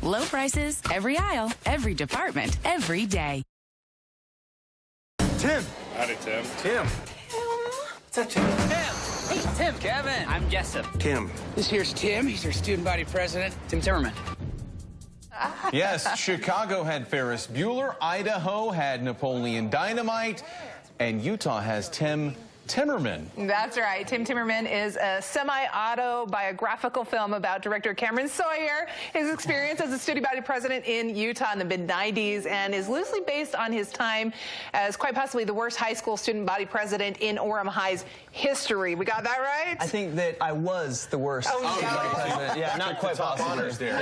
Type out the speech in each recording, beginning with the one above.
Low prices, every aisle, every department, every day. Tim. Howdy, Tim. Tim. What's up, Tim? Hey, Tim. Kevin. I'm Jessup. Tim. This here's Tim. He's our student body president, Tim Timmerman. Yes, Chicago had Ferris Bueller, Idaho had Napoleon Dynamite, and Utah has Tim Timmerman. That's right. Tim Timmerman is a semi-autobiographical film about director Cameron Sawyer, his experience as a student body president in Utah in the mid-90s, and is loosely based on his time as quite possibly the worst high school student body president in Orem High's history. We got that right? I think that I was the worst student body president. Yeah, not quite top possibly. honors there.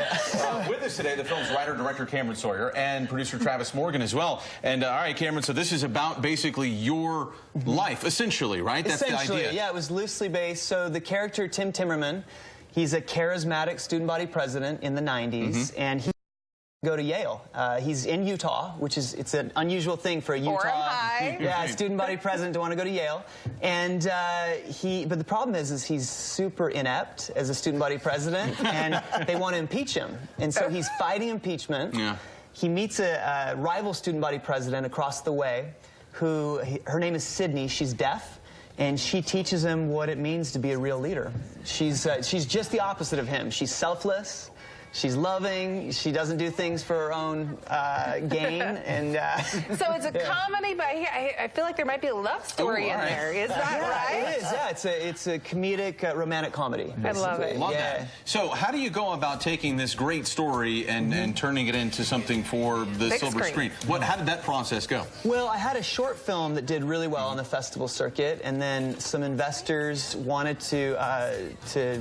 With us today, the film's writer-director Cameron Sawyer and producer Travis Morgan as well. And all right, Cameron, so this is about basically your life, essentially, right? That's the idea. Yeah, it was loosely based. So the character Tim Timmerman, he's a charismatic student body president in the 90s, and he go to Yale. He's in Utah, which is an unusual thing for a Utah student body president to want to go to Yale. And but the problem is he's super inept as a student body president, and they want to impeach him. And so he's fighting impeachment. Yeah. He meets a rival student body president across the way, her name is Sydney. She's deaf. And she teaches him what it means to be a real leader. She's just the opposite of him. She's selfless. She's loving. She doesn't do things for her own gain. And so it's a comedy, but I feel like there might be a love story in there. Is that right? It is. Yeah, it's a comedic romantic comedy. Basically. I love it. Love that. So how do you go about taking this great story and turning it into something for the Big silver screen? How did that process go? Well, I had a short film that did really well on the festival circuit, and then some investors wanted to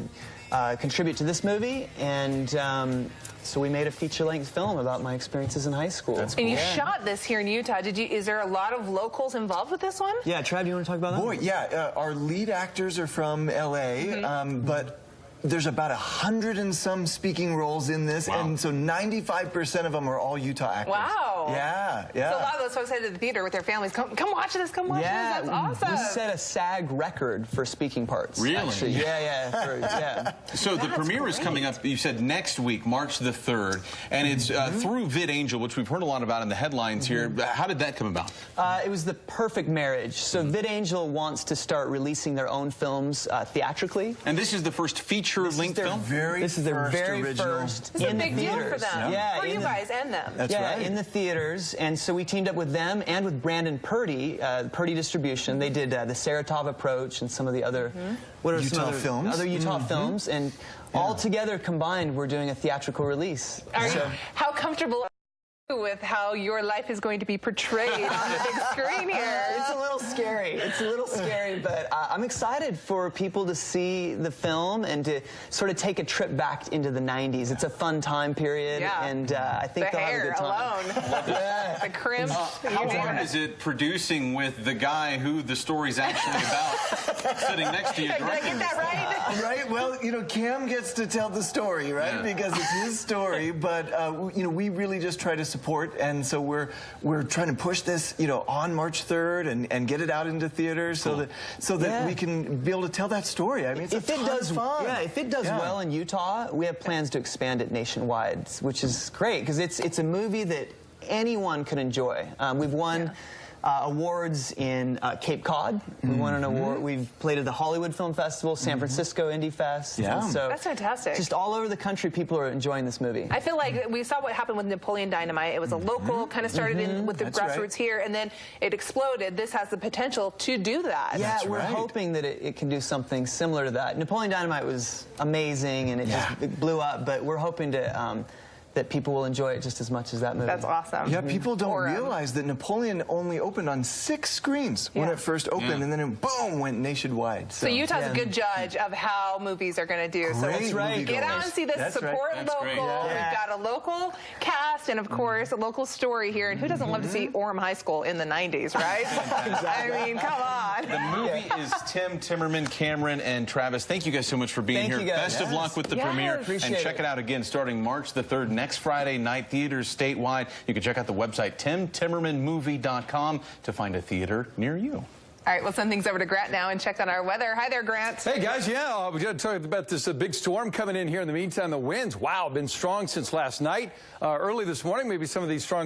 contribute to this movie, and so we made a feature-length film about my experiences in high school. That's cool. And you shot this here in Utah. Is there a lot of locals involved with this one? Yeah, Trav, do you want to talk about that? Boy, yeah, our lead actors are from L.A., but there's about 100 and some speaking roles in this, and so 95% of them are all Utah actors. Wow. Yeah, yeah. So a lot of those folks head to the theater with their families. Come watch this, come watch this. That's awesome. We set a SAG record for speaking parts. Really? Actually. Yeah. So the premiere is coming up, you said next week, March the 3rd, and it's through VidAngel, which we've heard a lot about in the headlines here. How did that come about? It was the perfect marriage. So VidAngel wants to start releasing their own films theatrically. And this is the first feature-length film? This is their very original. First This is a big deal for them. Yeah, for you guys and them. That's right. in the theaters. And so we teamed up with them and with Brandon Purdie, Purdie Distribution. They did the Saratov Approach and some of the other Utah films. Other Utah films. And all together combined, we're doing a theatrical release. How comfortable are you with how your life is going to be portrayed on the big screen here? It's a little scary. It's a little scary, but I'm excited for people to see the film and to sort of take a trip back into the 90s. It's a fun time period, and I think they'll have a good time. Alone. The crimp. How hard is it producing with the guy who the story's actually about sitting next to you? Did I get that right? Right. Well, Cam gets to tell the story, right? Because it's his story. But we really just try to support, and so we're trying to push this, on March 3rd and get it out into theaters so that we can be able to tell that story. I mean, if it does well in Utah, we have plans to expand it nationwide, which is great because it's a movie that anyone can enjoy. We've won awards in Cape Cod. We won an award. We've played at the Hollywood Film Festival, San Francisco Indie Fest. Yeah. So that's fantastic. Just all over the country, people are enjoying this movie. I feel like we saw what happened with Napoleon Dynamite. It was a local, kind of started in with the grassroots here, and then it exploded. This has the potential to do that. Yeah, we're hoping that it can do something similar to that. Napoleon Dynamite was amazing, and it blew up, but we're hoping to that people will enjoy it just as much as that movie. That's awesome. Yeah, people don't realize that Napoleon only opened on 6 screens when it first opened, and then it, boom, went nationwide. So Utah's a good judge of how movies are going to do. So get out and see this. Support local. We've got a local cast and, of course, a local story here. And who doesn't love to see Orem High School in the 90s, right? I mean, come on. The movie is Tim Timmerman, Cameron, and Travis. Thank you guys so much for being here. Best of luck with the premiere. And check it out again starting March the 3rd, next Friday night, theaters statewide. You can check out the website timtimmermanmovie.com to find a theater near you. All right, we'll send things over to Grant now and check on our weather. Hi there, Grant. Hey, guys. Yeah, we got to talk about this big storm coming in here. In the meantime, the winds, wow, been strong since last night. Early this morning, maybe some of these strong